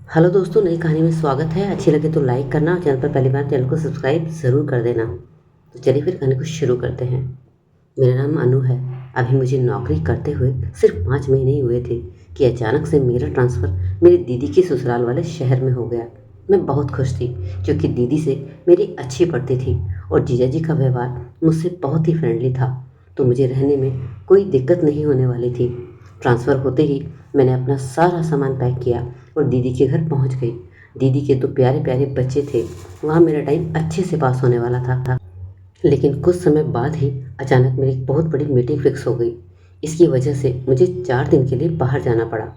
Hello दोस्तों, नई कहानी में स्वागत है। अच्छी लगे तो लाइक करना और चैनल पर पहली बार चैनल को सब्सक्राइब ज़रूर कर देना। तो चलिए फिर कहानी को शुरू करते हैं। मेरा नाम अनु है। अभी मुझे नौकरी करते हुए सिर्फ 5 महीने ही हुए थे कि अचानक से मेरा ट्रांसफ़र मेरी दीदी के ससुराल वाले शहर में हो गया। मैं बहुत खुश थी क्योंकि दीदी से मेरी अच्छी पड़ती थी और जीजा जी का व्यवहार मुझसे बहुत ही फ्रेंडली था, तो मुझे रहने में कोई दिक्कत नहीं होने वाली थी। ट्रांसफ़र होते ही मैंने अपना सारा सामान पैक किया और दीदी के घर पहुंच गई। दीदी के 2 प्यारे प्यारे बच्चे थे। वहाँ मेरा टाइम अच्छे से पास होने वाला था। लेकिन कुछ समय बाद ही अचानक मेरी एक बहुत बड़ी मीटिंग फिक्स हो गई। इसकी वजह से मुझे 4 दिन के लिए बाहर जाना पड़ा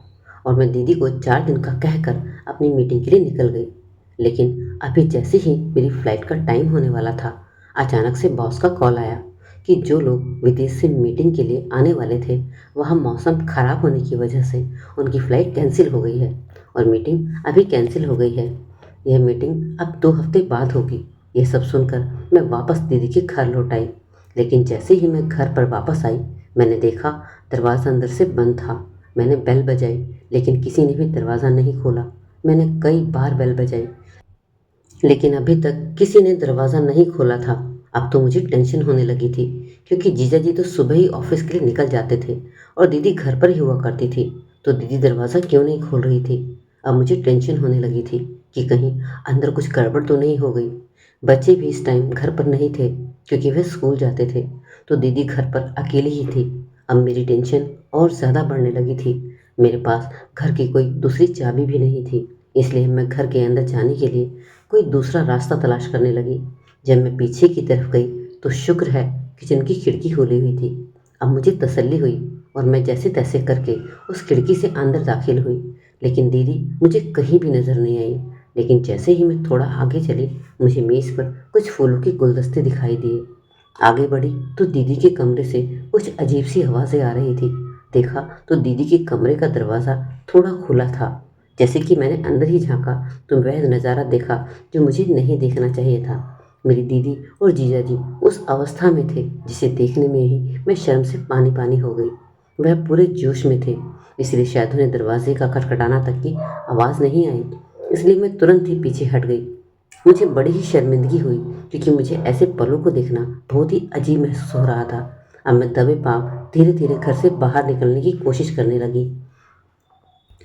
और मैं दीदी को 4 दिन का कहकर अपनी मीटिंग के लिए निकल गई। लेकिन अभी जैसे ही मेरी फ़्लाइट का टाइम होने वाला था, अचानक से बॉस का कॉल आया कि जो लोग विदेश से मीटिंग के लिए आने वाले थे, वहाँ मौसम ख़राब होने की वजह से उनकी फ़्लाइट कैंसिल हो गई है और मीटिंग अभी कैंसिल हो गई है। यह मीटिंग अब 2 हफ्ते बाद होगी। ये सब सुनकर मैं वापस दीदी के घर लौट आई। लेकिन जैसे ही मैं घर पर वापस आई, मैंने देखा दरवाज़ा अंदर से बंद था। मैंने बेल बजाई, लेकिन किसी ने भी दरवाज़ा नहीं खोला। मैंने कई बार बेल बजाई, लेकिन अभी तक किसी ने दरवाज़ा नहीं खोला था। अब तो मुझे टेंशन होने लगी थी क्योंकि जीजा जी तो सुबह ही ऑफिस के लिए निकल जाते थे और दीदी घर पर ही हुआ करती थी। तो दीदी दरवाज़ा क्यों नहीं खोल रही थी? अब मुझे टेंशन होने लगी थी कि कहीं अंदर कुछ गड़बड़ तो नहीं हो गई। बच्चे भी इस टाइम घर पर नहीं थे क्योंकि वे स्कूल जाते थे, तो दीदी घर पर अकेली ही थी। अब मेरी टेंशन और ज़्यादा बढ़ने लगी थी। मेरे पास घर की कोई दूसरी चाबी भी नहीं थी, इसलिए मैं घर के अंदर जाने के लिए कोई दूसरा रास्ता तलाश करने लगी। जब मैं पीछे की तरफ गई तो शुक्र है किचन की खिड़की खुली हुई थी। अब मुझे तसल्ली हुई और मैं जैसे तैसे करके उस खिड़की से अंदर दाखिल हुई, लेकिन दीदी मुझे कहीं भी नज़र नहीं आई। लेकिन जैसे ही मैं थोड़ा आगे चली, मुझे मेज़ पर कुछ फूलों के गुलदस्ते दिखाई दिए। आगे बढ़ी तो दीदी के कमरे से कुछ अजीब सी आवाज़ें आ रही थी। देखा तो दीदी के कमरे का दरवाज़ा थोड़ा खुला था। जैसे कि मैंने अंदर ही झांका तो वह नज़ारा देखा जो मुझे नहीं देखना चाहिए था। मेरी दीदी और जीजा जी उस अवस्था में थे जिसे देखने में ही मैं शर्म से पानी पानी हो गई। वह पूरे जोश में थे, इसलिए शायद उन्हें दरवाजे का खटखटाना तक की आवाज़ नहीं आई। इसलिए मैं तुरंत ही पीछे हट गई। मुझे बड़ी ही शर्मिंदगी हुई क्योंकि मुझे ऐसे पलों को देखना बहुत ही अजीब महसूस हो रहा था। अब मैं दबे पाँव धीरे धीरे घर से बाहर निकलने की कोशिश करने लगी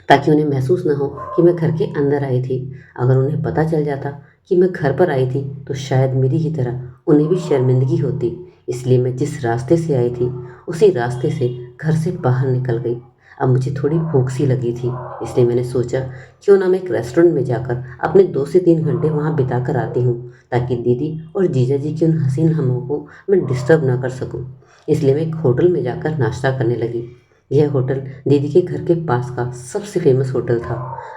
ताकि उन्हें महसूस न हो कि मैं घर के अंदर आई थी। अगर उन्हें पता चल जाता कि मैं घर पर आई थी तो शायद मेरी ही तरह उन्हें भी शर्मिंदगी होती। इसलिए मैं जिस रास्ते से आई थी उसी रास्ते से घर से बाहर निकल गई। अब मुझे थोड़ी भूख सी लगी थी, इसलिए मैंने सोचा क्यों ना मैं एक रेस्टोरेंट में जाकर अपने 2 से 3 घंटे वहाँ बिता कर आती हूँ, ताकि दीदी और जीजा जी की उन हसीन लम्हों को मैं डिस्टर्ब ना कर सकूँ। इसलिए मैं एक होटल में जाकर नाश्ता करने लगी। यह होटल दीदी के घर के पास का सबसे फेमस होटल था।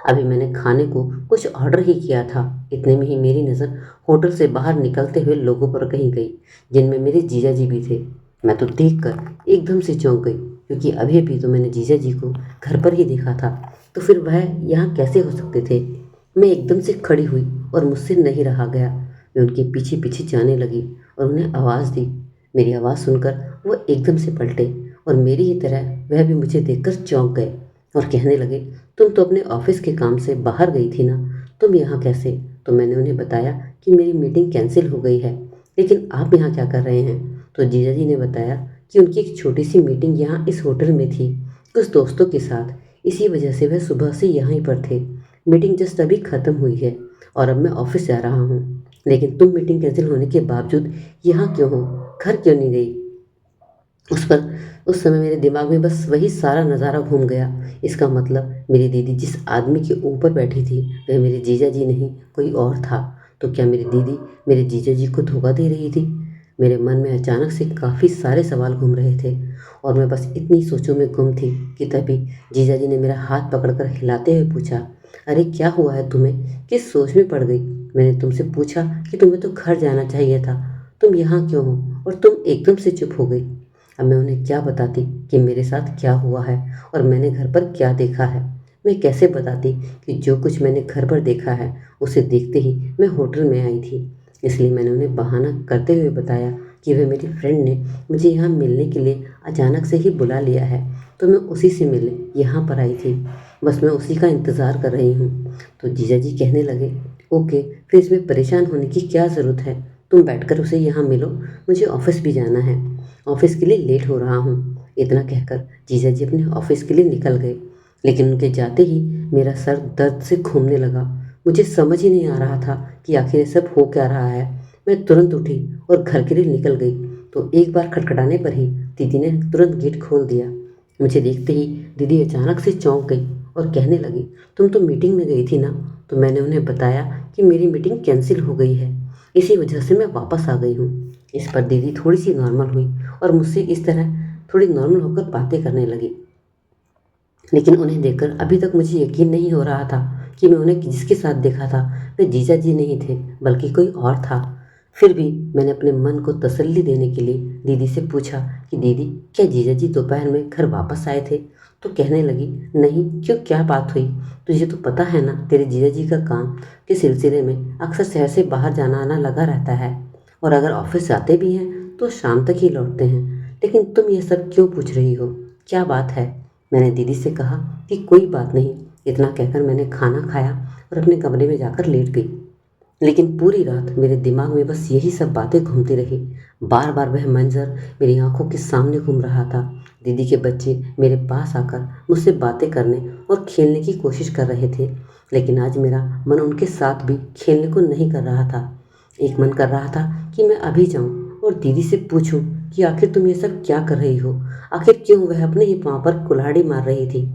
अभी मैंने खाने को कुछ ऑर्डर ही किया था, इतने में ही मेरी नज़र होटल से बाहर निकलते हुए लोगों पर कहीं गई, जिनमें मेरे जीजा जी भी थे। मैं तो देखकर एकदम से चौंक गई क्योंकि अभी अभी तो मैंने जीजा जी को घर पर ही देखा था, तो फिर वह यहाँ कैसे हो सकते थे? मैं एकदम से खड़ी हुई और मुझसे नहीं रहा गया। मैं उनके पीछे पीछे जाने लगी और उन्हें आवाज़ दी। मेरी आवाज़ सुनकर वो एकदम से पलटे और मेरी ही तरह वह भी मुझे देखकर चौंक गए और कहने लगे, तुम तो अपने ऑफिस के काम से बाहर गई थी ना, तुम यहाँ कैसे? तो मैंने उन्हें बताया कि मेरी मीटिंग कैंसिल हो गई है, लेकिन आप यहाँ क्या कर रहे हैं? तो जीजा जी ने बताया कि उनकी एक छोटी सी मीटिंग यहाँ इस होटल में थी कुछ दोस्तों के साथ, इसी वजह से वह सुबह से यहीं पर थे। मीटिंग जस्ट अभी ख़त्म हुई है और अब मैं ऑफिस जा रहा हूँ। लेकिन तुम मीटिंग कैंसिल होने के बावजूद यहाँ क्यों हो? घर क्यों नहीं गई? उस पर उस समय मेरे दिमाग में बस वही सारा नज़ारा घूम गया। इसका मतलब मेरी दीदी जिस आदमी के ऊपर बैठी थी वह मेरे जीजा जी नहीं, कोई और था। तो क्या मेरी दीदी मेरे जीजा जी को धोखा दे रही थी? मेरे मन में अचानक से काफ़ी सारे सवाल घूम रहे थे और मैं बस इतनी सोचों में गुम थी कि तभी जीजा जी ने मेरा हाथ पकड़कर हिलाते हुए पूछा, अरे क्या हुआ है तुम्हें? किस सोच में पड़ गई? मैंने तुमसे पूछा कि तुम्हें तो घर जाना चाहिए था, तुम यहाँ क्यों हो? और तुम एकदम से चुप हो गई। अब मैं उन्हें क्या बताती कि मेरे साथ क्या हुआ है और मैंने घर पर क्या देखा है? मैं कैसे बताती कि जो कुछ मैंने घर पर देखा है उसे देखते ही मैं होटल में आई थी? इसलिए मैंने उन्हें बहाना करते हुए बताया कि वह मेरी फ्रेंड ने मुझे यहाँ मिलने के लिए अचानक से ही बुला लिया है, तो मैं उसी से मिलने यहाँ पर आई थी। बस मैं उसी का इंतज़ार कर रही हूँ। तो जीजा जी कहने लगे, ओके, फिर इसमें परेशान होने की क्या ज़रूरत है, तुम बैठकर उसे यहाँ मिलो, मुझे ऑफिस भी जाना है, ऑफिस के लिए लेट हो रहा हूँ। इतना कहकर जीजा जी अपने ऑफिस के लिए निकल गए। लेकिन उनके जाते ही मेरा सर दर्द से घूमने लगा। मुझे समझ ही नहीं आ रहा था कि आखिर ये सब हो क्या रहा है। मैं तुरंत उठी और घर के लिए निकल गई तो एक बार खटखटाने पर ही दीदी ने तुरंत गेट खोल दिया। मुझे देखते ही दीदी अचानक से चौंक गई और कहने लगी, तुम तो मीटिंग में गई थी ना। तो मैंने उन्हें बताया कि मेरी मीटिंग कैंसिल हो गई है, इसी वजह से मैं वापस आ गई हूँ। इस पर दीदी थोड़ी सी नॉर्मल हुई और मुझसे इस तरह थोड़ी नॉर्मल होकर बातें करने लगी। लेकिन उन्हें देखकर अभी तक मुझे यकीन नहीं हो रहा था कि मैं उन्हें जिसके साथ देखा था वे जीजा जी नहीं थे बल्कि कोई और था। फिर भी मैंने अपने मन को तसल्ली देने के लिए दीदी से पूछा कि दीदी, क्या जीजा जी दोपहर में घर वापस आए थे। तो कहने लगी, नहीं, क्यों, क्या बात हुई। तुझे तो पता है ना, तेरे जीजा जी का काम के सिलसिले में अक्सर शहर से बाहर जाना आना लगा रहता है और अगर ऑफिस जाते भी हैं तो शाम तक ही लौटते हैं। लेकिन तुम ये सब क्यों पूछ रही हो, क्या बात है। मैंने दीदी से कहा कि कोई बात नहीं। इतना कहकर मैंने खाना खाया और अपने कमरे में जाकर लेट गई। लेकिन पूरी रात मेरे दिमाग में बस यही सब बातें घूमती रही। बार बार वह मंजर मेरी आंखों के सामने घूम रहा था। दीदी के बच्चे मेरे पास आकर मुझसे बातें करने और खेलने की कोशिश कर रहे थे। लेकिन आज मेरा मन उनके साथ भी खेलने को नहीं कर रहा था। एक मन कर रहा था कि मैं अभी जाऊं और दीदी से पूछूं कि आखिर तुम ये सब क्या कर रही हो। आखिर क्यों वह अपने ही पाँव पर कुल्हाड़ी मार रही थी,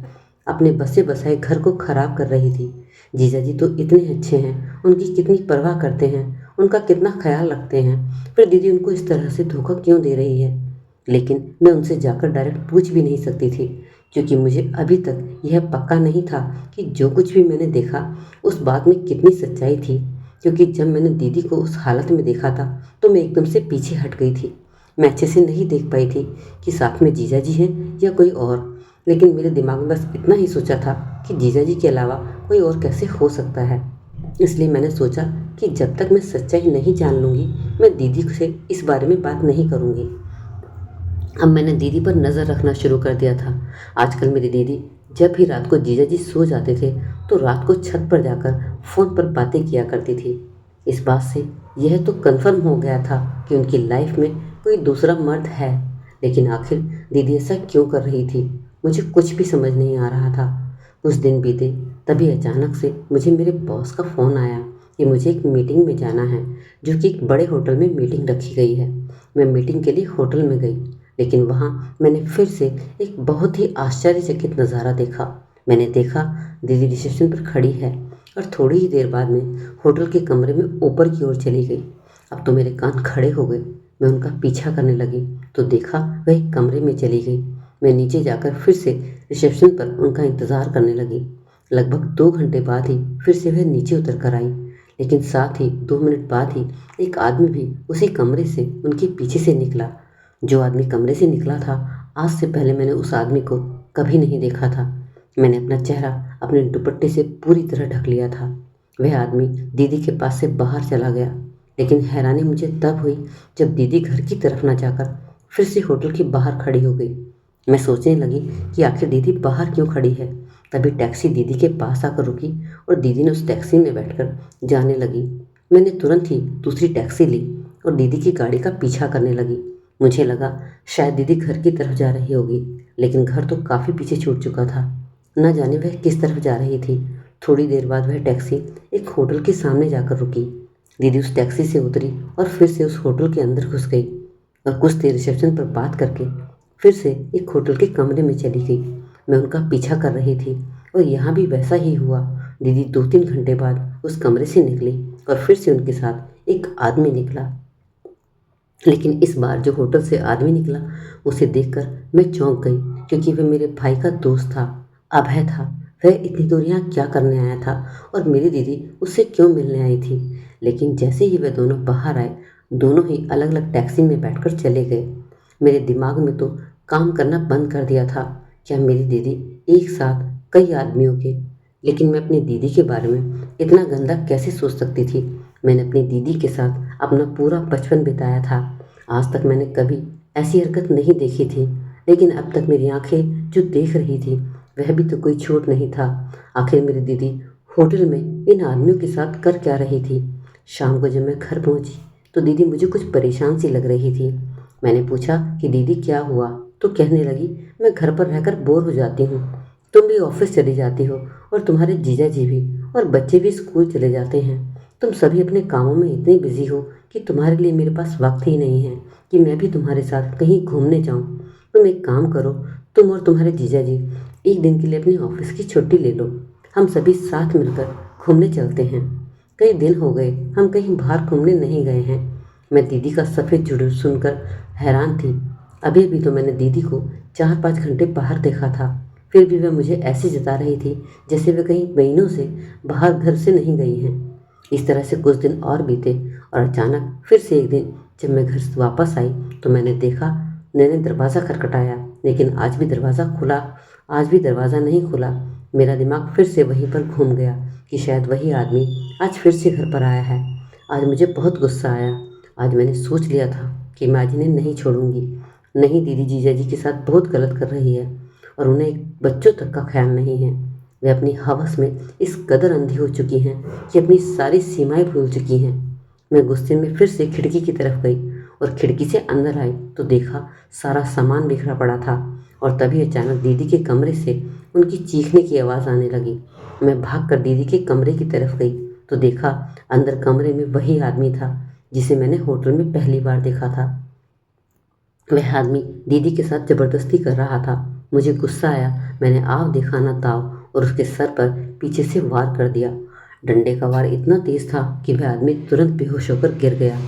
अपने बसे बसाए घर को खराब कर रही थी। जीजा जी तो इतने अच्छे हैं, उनकी कितनी परवाह करते हैं, उनका कितना ख्याल रखते हैं, फिर दीदी उनको इस तरह से धोखा क्यों दे रही है। लेकिन मैं उनसे जाकर डायरेक्ट पूछ भी नहीं सकती थी क्योंकि मुझे अभी तक यह पक्का नहीं था कि जो कुछ भी मैंने देखा उस बात में कितनी सच्चाई थी। क्योंकि जब मैंने दीदी को उस हालत में देखा था तो मैं एकदम से पीछे हट गई थी। मैं अच्छे से नहीं देख पाई थी कि साथ में जीजा जी हैं या कोई और। लेकिन मेरे दिमाग में बस इतना ही सोचा था कि जीजा जी के अलावा कोई और कैसे हो सकता है। इसलिए मैंने सोचा कि जब तक मैं सच्चाई नहीं जान लूँगी मैं दीदी से इस बारे में बात नहीं करूँगी। अब मैंने दीदी पर नज़र रखना शुरू कर दिया था। आजकल मेरी दीदी जब भी रात को जीजा जी सो जाते थे तो रात को छत पर जाकर फ़ोन पर बातें किया करती थी। इस बात से यह तो कन्फर्म हो गया था कि उनकी लाइफ में कोई दूसरा मर्द है। लेकिन आखिर दीदी ऐसा क्यों कर रही थी, मुझे कुछ भी समझ नहीं आ रहा था। कुछ दिन बीते, तभी अचानक से मुझे मेरे बॉस का फ़ोन आया कि मुझे एक मीटिंग में जाना है, जो कि एक बड़े होटल में मीटिंग रखी गई है। मैं मीटिंग के लिए होटल में गई, लेकिन वहाँ मैंने फिर से एक बहुत ही आश्चर्यचकित नज़ारा देखा। मैंने देखा दीदी रिसेप्शन पर खड़ी है और थोड़ी ही देर बाद में होटल के कमरे में ऊपर की ओर चली गई। अब तो मेरे कान खड़े हो गए। मैं उनका पीछा करने लगी तो देखा वह एक कमरे में चली गई। मैं नीचे जाकर फिर से रिसेप्शन पर उनका इंतज़ार करने लगी। लगभग 2 घंटे बाद ही फिर से वह नीचे उतर कर आई। लेकिन साथ ही 2 मिनट बाद ही एक आदमी भी उसी कमरे से उनके पीछे से निकला। जो आदमी कमरे से निकला था, आज से पहले मैंने उस आदमी को कभी नहीं देखा था। मैंने अपना चेहरा अपने दुपट्टे से पूरी तरह ढक लिया था। वह आदमी दीदी के पास से बाहर चला गया। लेकिन हैरानी मुझे तब हुई जब दीदी घर की तरफ न जाकर फिर से होटल के बाहर खड़ी हो गई। मैं सोचने लगी कि आखिर दीदी बाहर क्यों खड़ी है। तभी टैक्सी दीदी के पास आकर रुकी और दीदी ने उस टैक्सी में बैठकर जाने लगी। मैंने तुरंत ही दूसरी टैक्सी ली और दीदी की गाड़ी का पीछा करने लगी। मुझे लगा शायद दीदी घर की तरफ जा रही होगी, लेकिन घर तो काफ़ी पीछे छूट चुका था। न जाने वह किस तरफ जा रही थी। थोड़ी देर बाद वह टैक्सी एक होटल के सामने जाकर रुकी। दीदी उस टैक्सी से उतरी और फिर से उस होटल के अंदर घुस गई और कुछ देर रिसेप्शन पर बात करके फिर से एक होटल के कमरे में चली गई। मैं उनका पीछा कर रही थी और यहाँ भी वैसा ही हुआ। दीदी 2-3 घंटे बाद उस कमरे से निकली और फिर से उनके साथ एक आदमी निकला। लेकिन इस बार जो होटल से आदमी निकला उसे देखकर मैं चौंक गई क्योंकि वह मेरे भाई का दोस्त था, अभय था। वह इतनी दूर यहाँ क्या करने आया था और मेरी दीदी उससे क्यों मिलने आई थी। लेकिन जैसे ही वे दोनों बाहर आए, दोनों ही अलग अलग टैक्सी में बैठकर चले गए। मेरे दिमाग में तो काम करना बंद कर दिया था। क्या मेरी दीदी एक साथ कई आदमियों के, लेकिन मैं अपनी दीदी के बारे में इतना गंदा कैसे सोच सकती थी। मैंने अपनी दीदी के साथ अपना पूरा बचपन बिताया था। आज तक मैंने कभी ऐसी हरकत नहीं देखी थी, लेकिन अब तक मेरी आंखें जो देख रही थी वह भी तो कोई छोट नहीं था। आखिर मेरी दीदी होटल में इन आदमियों के साथ कर क्या रही थी? शाम को जब मैं घर पहुंची तो दीदी मुझे कुछ परेशान सी लग रही थी। मैंने पूछा कि दीदी क्या हुआ? तो कहने लगी, मैं घर पर रहकर बोर हो जाती हूँ। तुम भी ऑफिस चली जाती हो और तुम्हारे जीजा जी भी, और बच्चे भी स्कूल चले जाते हैं। तुम सभी अपने कामों में इतने बिजी हो कि तुम्हारे लिए मेरे पास वक्त ही नहीं है कि मैं भी तुम्हारे साथ कहीं घूमने जाऊं। तुम एक काम करो, तुम और तुम्हारे जीजा जी एक दिन के लिए अपनी ऑफिस की छुट्टी ले लो। हम सभी साथ मिलकर घूमने चलते हैं। कई दिन हो गए हम कहीं बाहर घूमने नहीं गए हैं। मैं दीदी का सफ़ेद जुड़ूस सुनकर हैरान थी। अभी अभी तो मैंने दीदी को 4-5 घंटे बाहर देखा था, फिर भी वह मुझे ऐसे जता रही थी जैसे वे कहीं महीनों से बाहर घर से नहीं गई हैं। इस तरह से कुछ दिन और बीते और अचानक फिर से एक दिन जब मैं घर से वापस आई तो मैंने दरवाज़ा खटखटाया, लेकिन आज भी दरवाज़ा नहीं खुला। मेरा दिमाग फिर से वहीं पर घूम गया कि शायद वही आदमी आज फिर से घर पर आया है। आज मुझे बहुत गुस्सा आया। आज मैंने सोच लिया था कि मैं आज इन्हें नहीं छोड़ूंगी। नहीं, दीदी जीजा जी के साथ बहुत गलत कर रही है और उन्हें एक बच्चों तक का ख्याल नहीं है। वे अपनी हवस में इस कदर अंधी हो चुकी हैं कि अपनी सारी सीमाएं भूल चुकी हैं। मैं गुस्से में फिर से खिड़की की तरफ गई और खिड़की से अंदर आई तो देखा सारा सामान बिखरा पड़ा था। और तभी अचानक दीदी के कमरे से उनकी चीखने की आवाज़ आने लगी। मैं भागकर दीदी के कमरे की तरफ गई तो देखा अंदर कमरे में वही आदमी था जिसे मैंने होटल में पहली बार देखा था। वह आदमी दीदी के साथ जबरदस्ती कर रहा था। मुझे गुस्सा आया। मैंने आव देखा ना ताव और उसके सर पर पीछे से वार कर दिया। डंडे का वार इतना तेज था कि वह आदमी तुरंत बेहोश होकर गिर गया।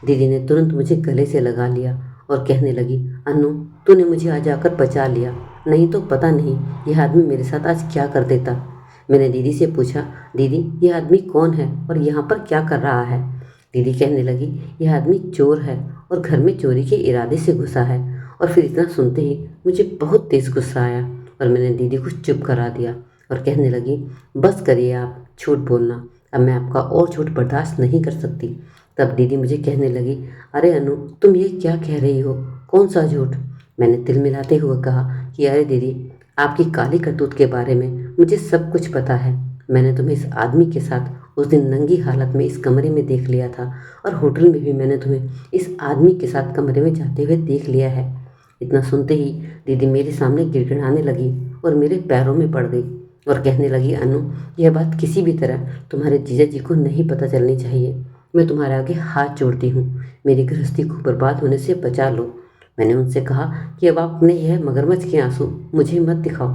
दीदी ने तुरंत मुझे गले से लगा लिया और कहने लगी, अनु, तूने मुझे आज आकर बचा लिया, नहीं तो पता नहीं यह आदमी मेरे साथ आज क्या कर देता। मैंने दीदी से पूछा, दीदी यह आदमी कौन है और यहाँ पर क्या कर रहा है? दीदी कहने लगी, यह आदमी चोर है और घर में चोरी के इरादे से घुसा है। और फिर इतना सुनते ही मुझे बहुत तेज़ गुस्सा आया और मैंने दीदी को चुप करा दिया और कहने लगी, बस करिए आप झूठ बोलना, अब मैं आपका और झूठ बर्दाश्त नहीं कर सकती। तब दीदी मुझे कहने लगी, अरे अनु, तुम ये क्या कह रही हो? कौन सा झूठ? मैंने तिल मिलाते हुए कहा कि अरे दीदी, आपकी काली करतूत के बारे में मुझे सब कुछ पता है। मैंने तुम्हें इस आदमी के साथ उस दिन नंगी हालत में इस कमरे में देख लिया था और होटल में भी मैंने तुम्हें इस आदमी के साथ कमरे में जाते हुए देख लिया है। इतना सुनते ही दीदी मेरे सामने गिड़गिड़ाने लगी और मेरे पैरों में पड़ गई और कहने लगी, अनु, यह बात किसी भी तरह तुम्हारे जीजा जी को नहीं पता चलनी चाहिए। मैं तुम्हारे आगे हाथ जोड़ती हूँ, मेरी गृहस्थी को बर्बाद होने से बचा लो। मैंने उनसे कहा कि अब आप अपने यह मगरमच्छ के आंसू मुझे मत दिखाओ।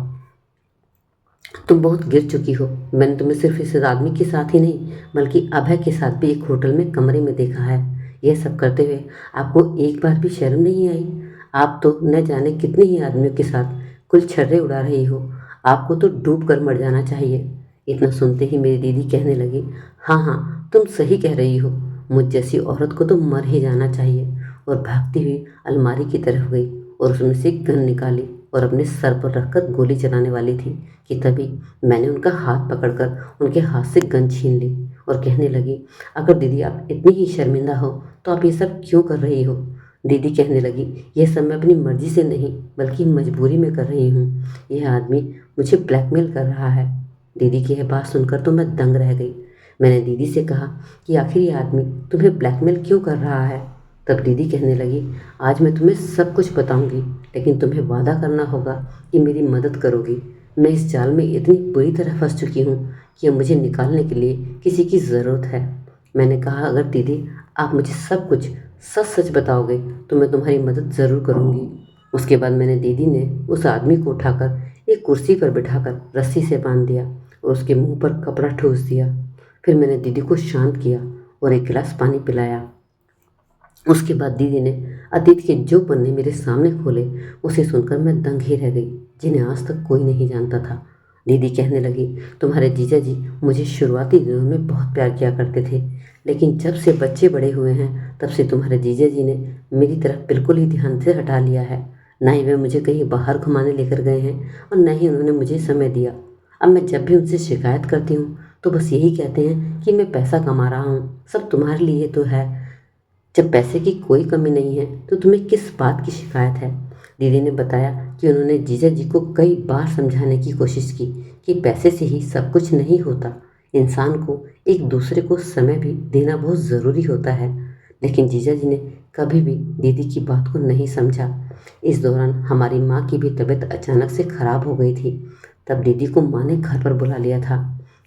तुम बहुत गिर चुकी हो। मैंने तुम्हें सिर्फ इस आदमी के साथ ही नहीं बल्कि अभय के साथ भी एक होटल में कमरे में देखा है। यह सब करते हुए आपको एक बार भी शर्म नहीं आई? आप तो न जाने कितने ही आदमियों के साथ कुल छर्रे उड़ा रही हो। आपको तो डूब कर मर जाना चाहिए। इतना सुनते ही मेरी दीदी कहने लगी, हाँ हाँ, तुम सही कह रही हो, मुझ जैसी औरत को तो मर ही जाना चाहिए। और भागती हुई अलमारी की तरफ गई और उसमें से एक गन निकाली और अपने सर पर रखकर गोली चलाने वाली थी कि तभी मैंने उनका हाथ पकड़कर उनके हाथ से गन छीन ली और कहने लगी, अगर दीदी आप इतनी ही शर्मिंदा हो तो आप ये सब क्यों कर रही हो? दीदी कहने लगी, यह सब मैं अपनी मर्जी से नहीं बल्कि मजबूरी में कर रही हूँ। यह आदमी मुझे ब्लैकमेल कर रहा है। दीदी की यह बात सुनकर तो मैं दंग रह गई। मैंने दीदी से कहा कि आखिर ये आदमी तुम्हें ब्लैकमेल क्यों कर रहा है? तब दीदी कहने लगी, आज मैं तुम्हें सब कुछ बताऊंगी, लेकिन तुम्हें वादा करना होगा कि मेरी मदद करोगी। मैं इस जाल में इतनी बुरी तरह फंस चुकी हूँ कि अब मुझे निकालने के लिए किसी की ज़रूरत है। मैंने कहा, अगर दीदी आप मुझे सब कुछ सच सच बताओगे तो मैं तुम्हारी मदद ज़रूर करूँगी। उसके बाद मैंने दीदी ने उस आदमी को उठाकर एक कुर्सी पर बिठाकर रस्सी से बांध दिया और उसके मुंह पर कपड़ा ठूस दिया। फिर मैंने दीदी को शांत किया और एक गिलास पानी पिलाया। उसके बाद दीदी ने अतीत के जो पन्ने मेरे सामने खोले उसे सुनकर मैं दंग ही रह गई, जिन्हें आज तक कोई नहीं जानता था। दीदी कहने लगी, तुम्हारे जीजा जी मुझे शुरुआती दिनों में बहुत प्यार किया करते थे, लेकिन जब से बच्चे बड़े हुए हैं तब से तुम्हारे जीजा जी ने मेरी तरफ बिल्कुल ही ध्यान से हटा लिया है। ना ही वे मुझे कहीं बाहर घुमाने लेकर गए हैं और न ही उन्होंने मुझे समय दिया। अब मैं जब भी उनसे शिकायत करती हूँ तो बस यही कहते हैं कि मैं पैसा कमा रहा हूँ, सब तुम्हारे लिए तो है। जब पैसे की कोई कमी नहीं है तो तुम्हें किस बात की शिकायत है? दीदी ने बताया कि उन्होंने जीजा जी को कई बार समझाने की कोशिश की कि पैसे से ही सब कुछ नहीं होता, इंसान को एक दूसरे को समय भी देना बहुत ज़रूरी होता है। लेकिन जीजा जी ने कभी भी दीदी की बात को नहीं समझा। इस दौरान हमारी माँ की भी तबीयत अचानक से खराब हो गई थी। तब दीदी को माँ ने घर पर बुला लिया था।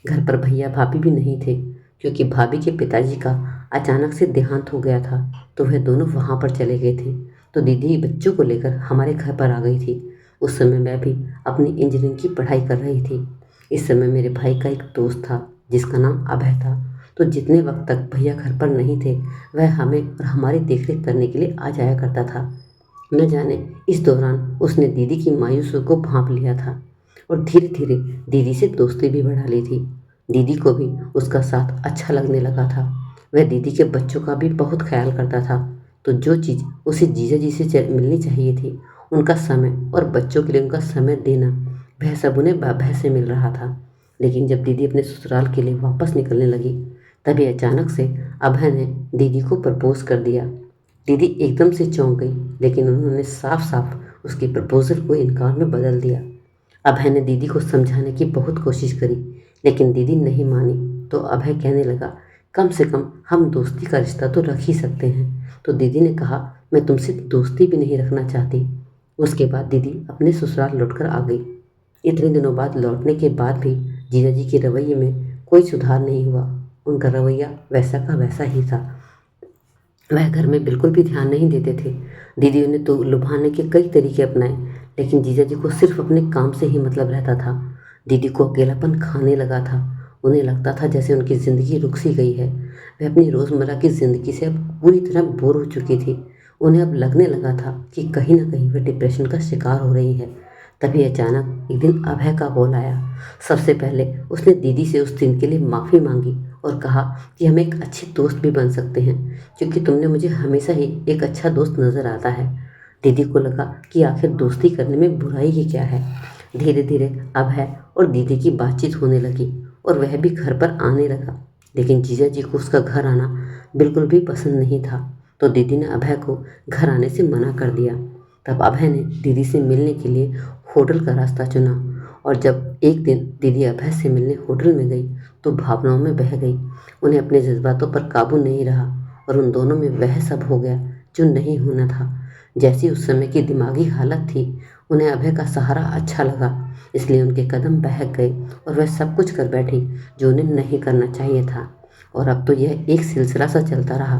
घर पर भैया भाभी भी नहीं थे, क्योंकि भाभी के पिताजी का अचानक से देहांत हो गया था, तो वह दोनों वहाँ पर चले गए थे। तो दीदी बच्चों को लेकर हमारे घर पर आ गई थी। उस समय मैं भी अपनी इंजीनियरिंग की पढ़ाई कर रही थी। इस समय मेरे भाई का एक दोस्त था जिसका नाम अभय था। तो जितने वक्त तक भैया घर पर नहीं थे, वह हमें और हमारी देखरेख करने के लिए आ जाया करता था। न जाने इस दौरान उसने दीदी की मायूसी को भांप लिया था और धीरे धीरे दीदी से दोस्ती भी बढ़ा ली थी। दीदी को भी उसका साथ अच्छा लगने लगा था। वह दीदी के बच्चों का भी बहुत ख्याल करता था। तो जो चीज़ उसे जीजा जी से मिलनी चाहिए थी, उनका समय और बच्चों के लिए उनका समय देना, वह सब उन्हें भय से मिल रहा था। लेकिन जब दीदी अपने ससुराल के लिए वापस निकलने लगी, तभी अचानक से अभय ने दीदी को प्रपोज कर दिया। दीदी एकदम से चौंक गई, लेकिन उन्होंने साफ साफ उसके प्रपोजल को इनकार में बदल दिया। अभय ने दीदी को समझाने की बहुत कोशिश करी, लेकिन दीदी नहीं मानी। तो अभय कहने लगा, कम से कम हम दोस्ती का रिश्ता तो रख ही सकते हैं। तो दीदी ने कहा, मैं तुमसे दोस्ती भी नहीं रखना चाहती। उसके बाद दीदी अपने ससुराल लौटकर आ गई। इतने दिनों बाद लौटने के बाद भी जीजा जी के रवैये में कोई सुधार नहीं हुआ। उनका रवैया वैसा का वैसा ही था। वह घर में बिल्कुल भी ध्यान नहीं देते थे। दीदी ने तो लुभाने के कई तरीके अपनाए, लेकिन जीजा जी को सिर्फ अपने काम से ही मतलब रहता था। दीदी को अकेलापन खाने लगा था। उन्हें लगता था जैसे उनकी ज़िंदगी रुक सी गई है। वह अपनी रोज़मर्रा की ज़िंदगी से अब पूरी तरह बोर हो चुकी थी। उन्हें अब लगने लगा था कि कहीं ना कहीं वह डिप्रेशन का शिकार हो रही है। तभी अचानक एक दिन अभय का कॉल आया। सबसे पहले उसने दीदी से उस दिन के लिए माफ़ी मांगी और कहा कि हम एक अच्छे दोस्त भी बन सकते हैं, क्योंकि तुमने मुझे हमेशा ही एक अच्छा दोस्त नज़र आता है। दीदी को लगा कि आखिर दोस्ती करने में बुराई ही क्या है। धीरे धीरे अभय और दीदी की बातचीत होने लगी और वह भी घर पर आने लगा। लेकिन जीजा जी को उसका घर आना बिल्कुल भी पसंद नहीं था। तो दीदी ने अभय को घर आने से मना कर दिया। तब अभय ने दीदी से मिलने के लिए होटल का रास्ता चुना। और जब एक दिन दीदी अभय से मिलने होटल में गई, तो भावनाओं में बह गई। उन्हें अपने जज्बातों पर काबू नहीं रहा और उन दोनों में वह सब हो गया जो नहीं होना था। जैसी उस समय की दिमागी हालत थी, उन्हें अभय का सहारा अच्छा लगा, इसलिए उनके कदम बहक गए और वह सब कुछ कर बैठी जो उन्हें नहीं करना चाहिए था। और अब तो यह एक सिलसिला सा चलता रहा।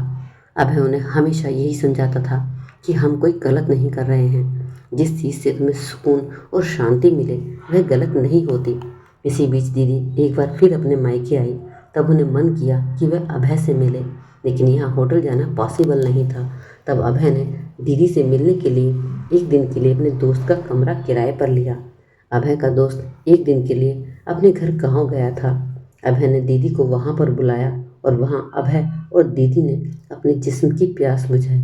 अभय उन्हें हमेशा यही समझाता था कि हम कोई गलत नहीं कर रहे हैं। जिस चीज़ से तुम्हें सुकून और शांति मिले वह गलत नहीं होती। इसी बीच दीदी एक बार फिर अपने मायके आई। तब उन्हें मन किया कि वह अभय से मिले, लेकिन यहाँ होटल जाना पॉसिबल नहीं था। तब अभय ने दीदी से मिलने के लिए एक दिन के लिए अपने दोस्त का कमरा किराए पर लिया। अभय का दोस्त एक दिन के लिए अपने घर गाँव गया था। अभय ने दीदी को वहाँ पर बुलाया और वहाँ अभय और दीदी ने अपने जिस्म की प्यास बुझाई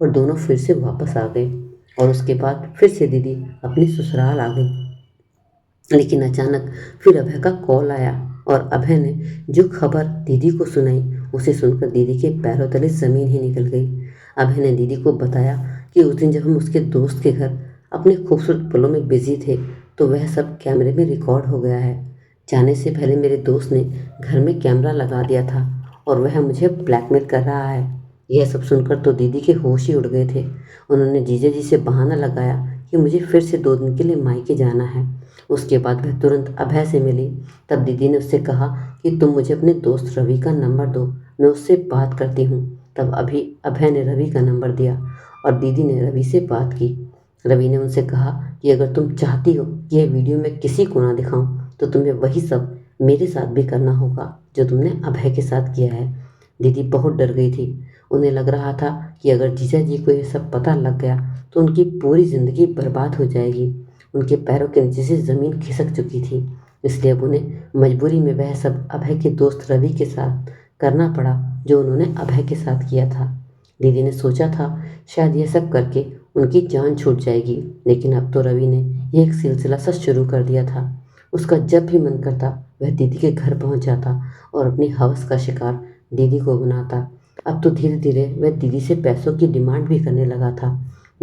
और दोनों फिर से वापस आ गए। और उसके बाद फिर से दीदी अपनी ससुराल आ गई। लेकिन अचानक फिर अभय का कॉल आया और अभय ने जो खबर दीदी को सुनाई, उसे सुनकर दीदी के पैरों तले ज़मीन ही निकल गई। अभय ने दीदी को बताया कि उस दिन जब हम उसके दोस्त के घर अपने खूबसूरत पलों में बिजी थे, तो वह सब कैमरे में रिकॉर्ड हो गया है। जाने से पहले मेरे दोस्त ने घर में कैमरा लगा दिया था और वह मुझे ब्लैकमेल कर रहा है। यह सब सुनकर तो दीदी के होश ही उड़ गए थे। उन्होंने जीजा जी से बहाना लगाया कि मुझे फिर से 2 दिन के लिए मायके जाना है। उसके बाद वह तुरंत अभय से मिली। तब दीदी ने उससे कहा कि तुम मुझे अपने दोस्त रवि का नंबर दो, मैं उससे बात करती हूँ। तब अभय ने रवि का नंबर दिया और दीदी ने रवि से बात की। रवि ने उनसे कहा कि अगर तुम चाहती हो कि यह वीडियो मैं किसी को ना दिखाऊं, तो तुम्हें वही सब मेरे साथ भी करना होगा जो तुमने अभय के साथ किया है। दीदी बहुत डर गई थी। उन्हें लग रहा था कि अगर जीजा जी को यह सब पता लग गया तो उनकी पूरी ज़िंदगी बर्बाद हो जाएगी। उनके पैरों के नीचे से ज़मीन खिसक चुकी थी, इसलिए अब उन्हें मजबूरी में वह सब अभय के दोस्त रवि के साथ करना पड़ा जो उन्होंने अभय के साथ किया था। दीदी ने सोचा था शायद यह सब करके उनकी जान छूट जाएगी, लेकिन अब तो रवि ने यह एक सिलसिला सा शुरू कर दिया था। उसका जब भी मन करता वह दीदी के घर पहुंच जाता और अपनी हवस का शिकार दीदी को बनाता। अब तो धीरे धीरे वह दीदी से पैसों की डिमांड भी करने लगा था।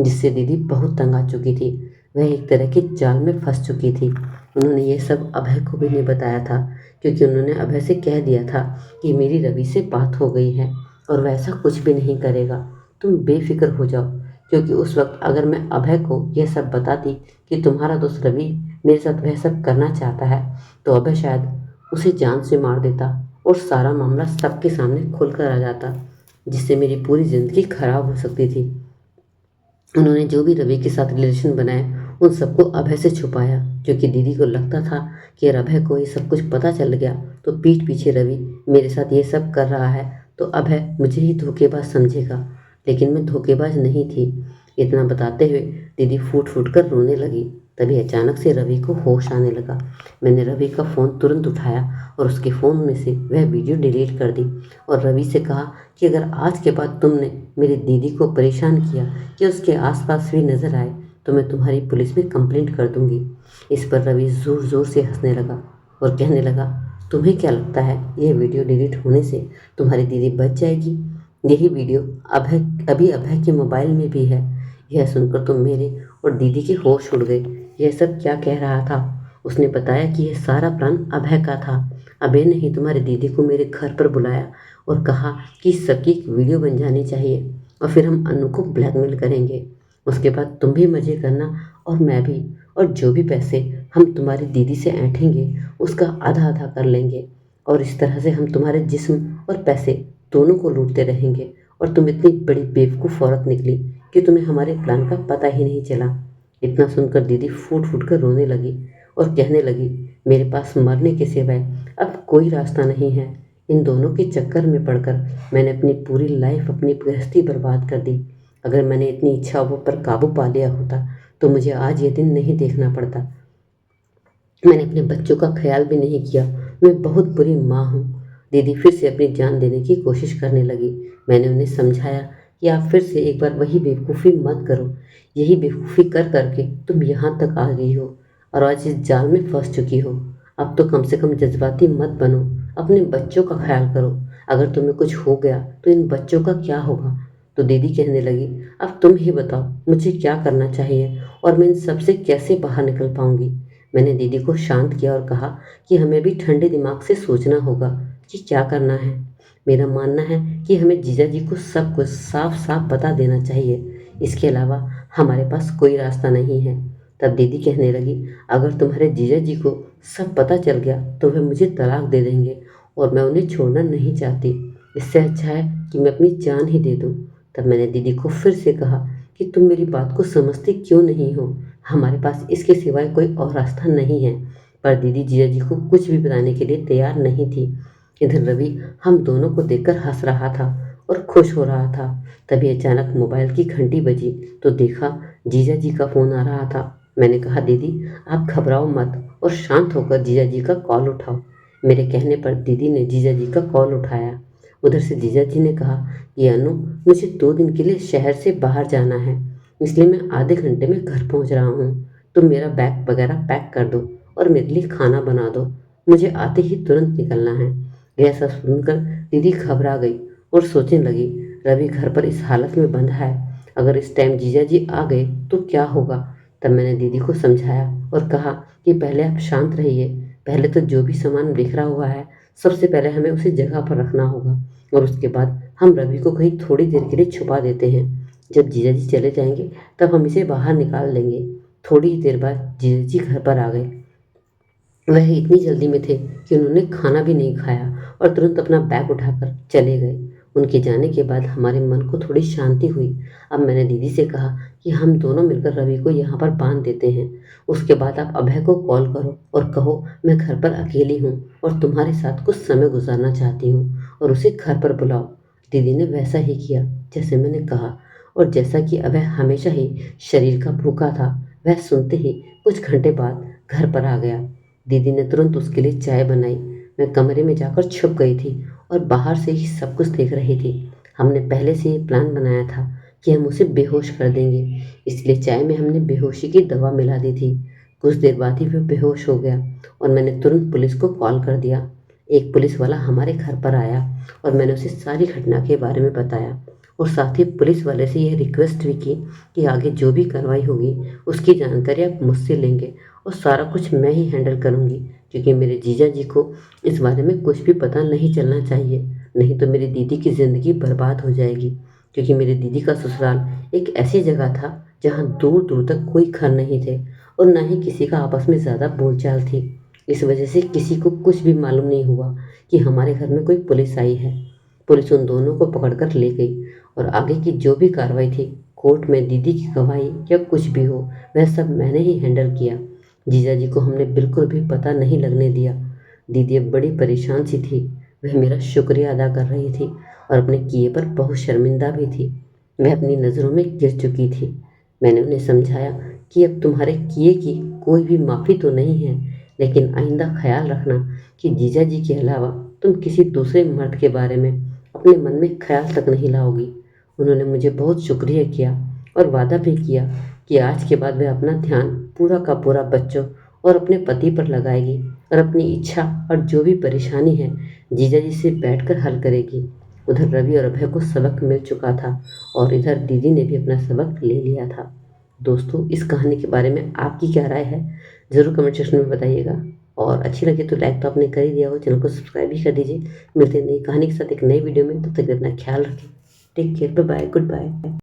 जिससे दीदी बहुत तंग आ चुकी थी। वह एक तरह के जाल में फंस चुकी थी। उन्होंने ये सब अभय को भी नहीं बताया था, क्योंकि उन्होंने अभय से कह दिया था कि मेरी रवि से बात हो गई है और वह ऐसा कुछ भी नहीं करेगा, तुम बेफिक्र हो जाओ। क्योंकि उस वक्त अगर मैं अभय को यह सब बताती कि तुम्हारा दोस्त रवि मेरे साथ वह सब करना चाहता है, तो अभय शायद उसे जान से मार देता और सारा मामला सबके सामने खुलकर आ जाता, जिससे मेरी पूरी ज़िंदगी खराब हो सकती थी। उन्होंने जो भी रवि के साथ रिलेशन बनाए उन सबको अभय से छुपाया, क्योंकि दीदी को लगता था कि अगर अभय को ये सब कुछ पता चल गया तो पीठ पीछे रवि मेरे साथ ये सब कर रहा है तो अभय मुझे ही धोखेबाज समझेगा। लेकिन मैं धोखेबाज नहीं थी। इतना बताते हुए दीदी फूट फूट कर रोने लगी। तभी अचानक से रवि को होश आने लगा। मैंने रवि का फ़ोन तुरंत उठाया और उसके फ़ोन में से वह वीडियो डिलीट कर दी और रवि से कहा कि अगर आज के बाद तुमने मेरी दीदी को परेशान किया कि उसके आसपास भी नज़र आए तो मैं तुम्हारी पुलिस में कंप्लेंट कर दूंगी। इस पर रवि ज़ोर ज़ोर से हंसने लगा और कहने लगा, तुम्हें क्या लगता है यह वीडियो डिलीट होने से तुम्हारी दीदी बच जाएगी? यही वीडियो अभी अभय के मोबाइल में भी है। यह सुनकर तो मेरे और दीदी के होश उड़ गए। यह सब क्या कह रहा था? उसने बताया कि यह सारा प्लान अभय का था। अभय ने ही तुम्हारी दीदी को मेरे घर पर बुलाया और कहा कि इस सबकी एक वीडियो बन जानी चाहिए और फिर हम अनु को ब्लैकमेल करेंगे। उसके बाद तुम भी मज़े करना और मैं भी, और जो भी पैसे हम तुम्हारी दीदी से ऐंठेंगे उसका आधा आधा कर लेंगे और इस तरह से हम तुम्हारे जिस्म और पैसे दोनों को लूटते रहेंगे। और तुम इतनी बड़ी बेवकूफ़ औरत निकली कि तुम्हें हमारे प्लान का पता ही नहीं चला। इतना सुनकर दीदी फूट फूट कर रोने लगी और कहने लगी, मेरे पास मरने के सिवाय अब कोई रास्ता नहीं है। इन दोनों के चक्कर में पड़कर मैंने अपनी पूरी लाइफ, अपनी गृहस्थी बर्बाद कर दी। अगर मैंने इतनी इच्छाओं पर काबू पा लिया होता तो मुझे आज ये दिन नहीं देखना पड़ता। मैंने अपने बच्चों का ख्याल भी नहीं किया। मैं बहुत बुरी माँ हूँ। दीदी फिर से अपनी जान देने की कोशिश करने लगी। मैंने उन्हें समझाया कि आप फिर से एक बार वही बेवकूफ़ी मत करो। यही बेवकूफ़ी कर करके तुम यहाँ तक आ गई हो और आज इस जाल में फंस चुकी हो। अब तो कम से कम जज्बाती मत बनो, अपने बच्चों का ख्याल करो। अगर तुम्हें कुछ हो गया तो इन बच्चों का क्या होगा? तो दीदी कहने लगी, अब तुम ही बताओ मुझे क्या करना चाहिए और मैं इन सब से कैसे बाहर निकल पाऊंगी। मैंने दीदी को शांत किया और कहा कि हमें भी ठंडे दिमाग से सोचना होगा कि क्या करना है। मेरा मानना है कि हमें जीजा जी को सब कुछ साफ साफ बता देना चाहिए। इसके अलावा हमारे पास कोई रास्ता नहीं है। तब दीदी कहने लगी, अगर तुम्हारे जीजा जी को सब पता चल गया तो वे मुझे तलाक दे देंगे और मैं उन्हें छोड़ना नहीं चाहती। इससे अच्छा है कि मैं अपनी जान ही दे दूँ। तब मैंने दीदी को फिर से कहा कि तुम मेरी बात को समझती क्यों नहीं हो? हमारे पास इसके सिवाय कोई और रास्ता नहीं है। पर दीदी जीजा जी को कुछ भी बताने के लिए तैयार नहीं थी। इधर रवि हम दोनों को देखकर हंस रहा था और खुश हो रहा था। तभी अचानक मोबाइल की घंटी बजी तो देखा जीजा जी का फ़ोन आ रहा था। मैंने कहा, दीदी आप घबराओ मत और शांत होकर जीजा जी का कॉल उठाओ। मेरे कहने पर दीदी ने जीजा जी का कॉल उठाया। उधर से जीजा जी ने कहा कि अनु, मुझे 2 दिन के लिए शहर से बाहर जाना है, इसलिए मैं आधे घंटे में घर पहुंच रहा हूँ। तुम मेरा बैग वगैरह पैक कर दो और मेरे लिए खाना बना दो। मुझे आते ही तुरंत निकलना है। यह सब सुनकर दीदी घबरा गई और सोचने लगी, रवि घर पर इस हालत में बंधा है, अगर इस टाइम जीजा जी आ गए तो क्या होगा। तब मैंने दीदी को समझाया और कहा कि पहले आप शांत रहिए। पहले तो जो भी सामान बिखरा हुआ है सबसे पहले हमें उसे जगह पर रखना होगा और उसके बाद हम रवि को कहीं थोड़ी देर के लिए छुपा देते हैं। जब जीजा जी चले जाएंगे तब हम इसे बाहर निकाल लेंगे। थोड़ी ही देर बाद जीजा जी घर पर आ गए। वह इतनी जल्दी में थे कि उन्होंने खाना भी नहीं खाया और तुरंत अपना बैग उठाकर चले गए। उनके जाने के बाद हमारे मन को थोड़ी शांति हुई। अब मैंने दीदी से कहा कि हम दोनों मिलकर रवि को यहाँ पर बांध देते हैं। उसके बाद आप अभय को कॉल करो और कहो मैं घर पर अकेली हूँ और तुम्हारे साथ कुछ समय गुजारना चाहती हूँ और उसे घर पर बुलाओ। दीदी ने वैसा ही किया जैसे मैंने कहा और जैसा कि अभय हमेशा ही शरीर का भूखा था, वह सुनते ही कुछ घंटे बाद घर पर आ गया। दीदी ने तुरंत उसके लिए चाय बनाई। मैं कमरे में जाकर छुप गई थी और बाहर से ही सब कुछ देख रही थी। हमने पहले से ही प्लान बनाया था कि हम उसे बेहोश कर देंगे, इसलिए चाय में हमने बेहोशी की दवा मिला दी थी। कुछ देर बाद ही वह बेहोश हो गया और मैंने तुरंत पुलिस को कॉल कर दिया। एक पुलिस वाला हमारे घर पर आया और मैंने उसे सारी घटना के बारे में बताया और साथ ही पुलिस वाले से यह रिक्वेस्ट भी की कि आगे जो भी कार्रवाई होगी उसकी जानकारी आप मुझसे लेंगे और सारा कुछ मैं ही हैंडल करूँगी, क्योंकि मेरे जीजा जी को इस बारे में कुछ भी पता नहीं चलना चाहिए, नहीं तो मेरी दीदी की ज़िंदगी बर्बाद हो जाएगी। क्योंकि मेरी दीदी का ससुराल एक ऐसी जगह था जहाँ दूर दूर तक कोई घर नहीं थे और ना ही किसी का आपस में ज़्यादा बोलचाल थी। इस वजह से किसी को कुछ भी मालूम नहीं हुआ कि हमारे घर में कोई पुलिस आई है। पुलिस उन दोनों को पकड़कर ले गई और आगे की जो भी कार्रवाई थी, कोर्ट में दीदी की गवाही या कुछ भी हो, वह सब मैंने ही हैंडल किया। जीजा जी को हमने बिल्कुल भी पता नहीं लगने दिया। दीदी अब बड़ी परेशान सी थी, वह मेरा शुक्रिया अदा कर रही थी और अपने किए पर बहुत शर्मिंदा भी थी। वह अपनी नज़रों में गिर चुकी थी। मैंने उन्हें समझाया कि अब तुम्हारे किए की कोई भी माफ़ी तो नहीं है, लेकिन आइंदा ख्याल रखना कि जीजा जी के अलावा तुम किसी दूसरे मर्द के बारे में अपने मन में ख्याल तक नहीं लाओगी। उन्होंने मुझे बहुत शुक्रिया किया और वादा भी किया कि आज के बाद वह अपना ध्यान पूरा का पूरा बच्चों और अपने पति पर लगाएगी और अपनी इच्छा और जो भी परेशानी है जीजा जी से बैठकर हल करेगी। उधर रवि और अभय को सबक मिल चुका था और इधर दीदी ने भी अपना सबक ले लिया था। दोस्तों, इस कहानी के बारे में आपकी क्या राय है, ज़रूर कमेंट सेक्शन में बताइएगा। और अच्छी लगे तो लाइक तो आपने कर ही दिया हो, चैनल को सब्सक्राइब भी कर दीजिए। मिलते हैं नई कहानी के साथ एक नई वीडियो में, तब तक अपना ख्याल रखें। Take care, bye bye, good bye.